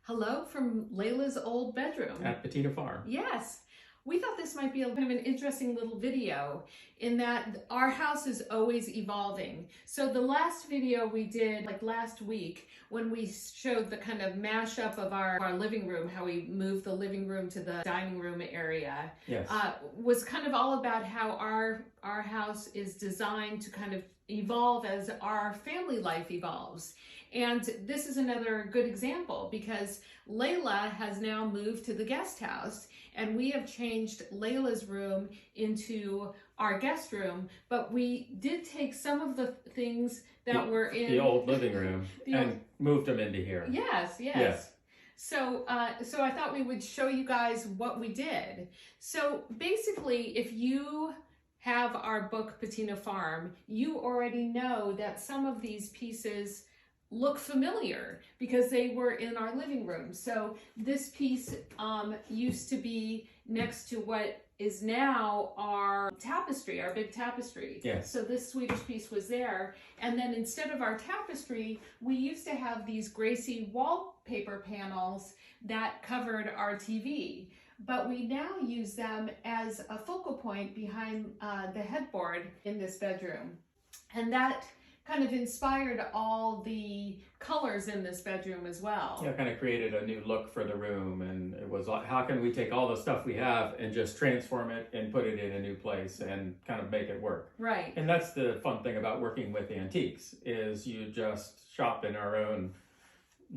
Hello from Leila's old bedroom. At Patina Farm. Yes. We thought this might be a kind of an interesting little video in that our house is always evolving. So the last video we did like last week when we showed the kind of mashup of our living room, how we moved the living room to the dining room area, Yes. Was kind of all about how our house is designed to kind of evolve as our family life evolves. And this is another good example because Leila has now moved to the guest house and we have changed Leila's room into our guest room, but we did take some of the things that were in the old living room and moved them into here. Yes. So I thought we would show you guys what we did. So basically, if you have our book Patina Farm, you already know that some of these pieces look familiar because they were in our living room. So this piece used to be next to what is now our tapestry, our big tapestry. Yes. So this Swedish piece was there. And then instead of our tapestry, we used to have these Gracie wallpaper panels that covered our TV. But we now use them as a focal point behind the headboard in this bedroom. And that kind of inspired all the colors in this bedroom as well. Yeah, kind of created a new look for the room, and it was like, how can we take all the stuff we have and just transform it and put it in a new place and kind of make it work? Right. And that's the fun thing about working with antiques, is you just shop in our own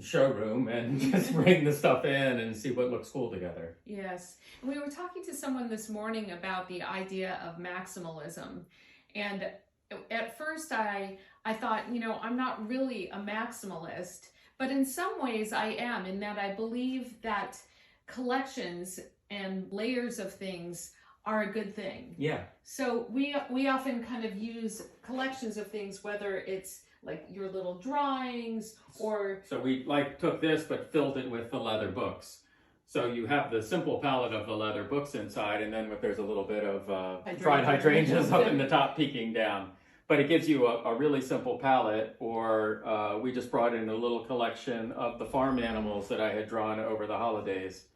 showroom and just bring the stuff in and see what looks cool together. Yes. We were talking to someone this morning about the idea of maximalism, and at first I thought, I'm not really a maximalist, but in some ways I am, in that I believe that collections and layers of things are a good thing. Yeah. So we often kind of use collections of things, whether it's like your little drawings or... So we took this but filled it with the leather books. So you have the simple palette of the leather books inside, and then there's a little bit of fried hydrangeas up in the top peeking down. But it gives you a really simple palette, or we just brought in a little collection of the farm animals that I had drawn over the holidays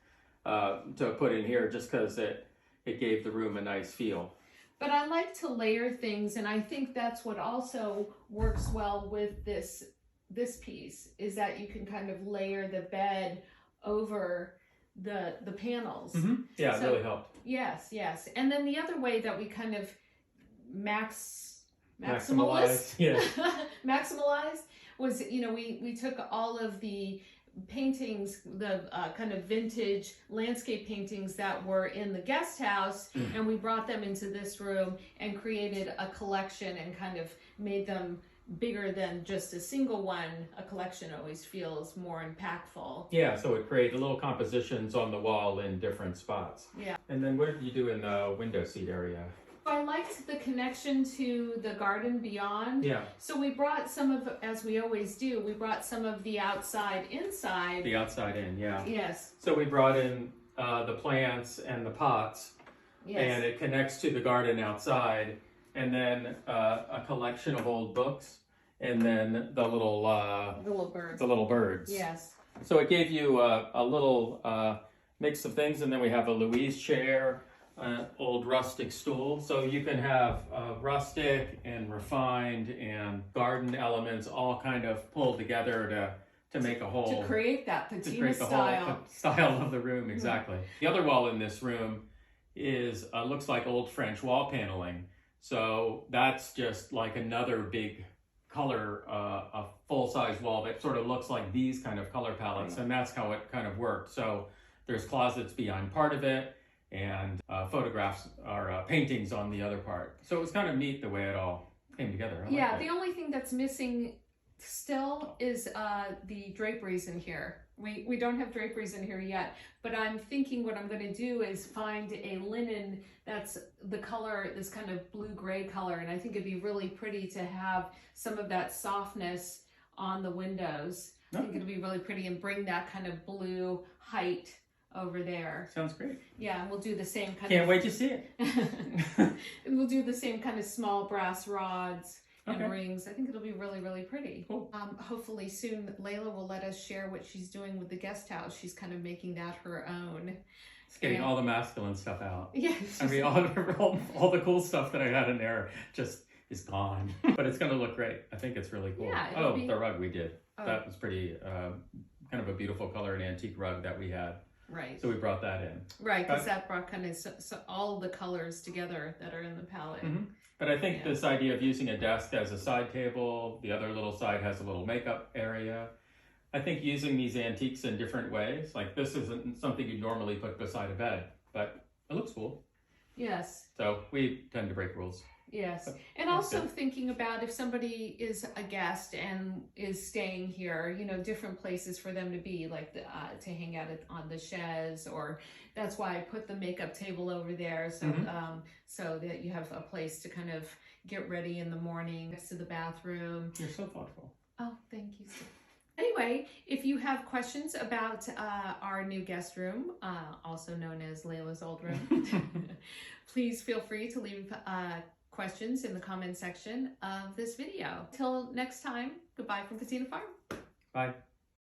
to put in here just because it gave the room a nice feel. But I like to layer things, and I think that's what also works well with this piece, is that you can kind of layer the bed over the panels. Mm-hmm. Yeah, so, it really helped. Yes. And then the other way that we kind of maximalize was, we took all of the paintings, the kind of vintage landscape paintings that were in the guest house, and we brought them into this room and created a collection and kind of made them bigger than just a single one. A collection always feels more impactful. Yeah, so it created little compositions on the wall in different spots. Yeah. And then what did you do in the window seat area? I liked the connection to the garden beyond. Yeah. So we brought some of, as we always do, we brought some of the outside inside. The outside in, yeah. Yes. So we brought in the plants and the pots. Yes. And it connects to the garden outside. And then a collection of old books. And then the little birds. The little birds. Yes. So it gave you a little mix of things. And then we have a Louise chair. Old rustic stool, so you can have rustic and refined and garden elements all kind of pulled together to make a whole, to create that patina style of the room. Exactly. The other wall in this room is looks like old French wall paneling, so that's just like another big color, a full-size wall that sort of looks like these kind of color palettes, and that's how it kind of worked. So there's closets behind part of it, and photographs or paintings on the other part. So it was kind of neat the way it all came together. Yeah, the only thing that's missing still is the draperies in here. We don't have draperies in here yet, but I'm thinking what I'm going to do is find a linen that's the color, this kind of blue-gray color, and I think it'd be really pretty to have some of that softness on the windows. I think it'd be really pretty and bring that kind of blue height over there. Sounds great. Yeah, and we'll do the same kind Can't wait to see it. And we'll do the same kind of small brass rods and Okay. rings. I think it'll be really, really pretty. Cool. Hopefully soon Leila will let us share what she's doing with the guest house. She's kind of making that her own. It's getting And- all the masculine stuff out. Yes. I mean, all the cool stuff that I had in there just is gone. But it's going to look great. I think it's really cool. Yeah, Oh, the rug we did. Oh. That was pretty, kind of a beautiful color and antique rug that we had. Right. So we brought that in. Right, because that brought kind of all the colors together that are in the palette. Mm-hmm. But I think this idea of using a desk as a side table, the other little side has a little makeup area. I think using these antiques in different ways, like this isn't something you'd normally put beside a bed, but it looks cool. Yes. So we tend to break rules. Yes. And That's also good. thinking about if somebody is a guest and is staying here, you know, different places for them to be, like to hang out on the chaise, or that's why I put the makeup table over there, so so that you have a place to kind of get ready in the morning next to the bathroom. You're so thoughtful. Oh, thank you. Anyway, if you have questions about our new guest room, also known as Leila's old room, please feel free to leave questions in the comment section of this video. Till next time, goodbye from Patina Farm. Bye.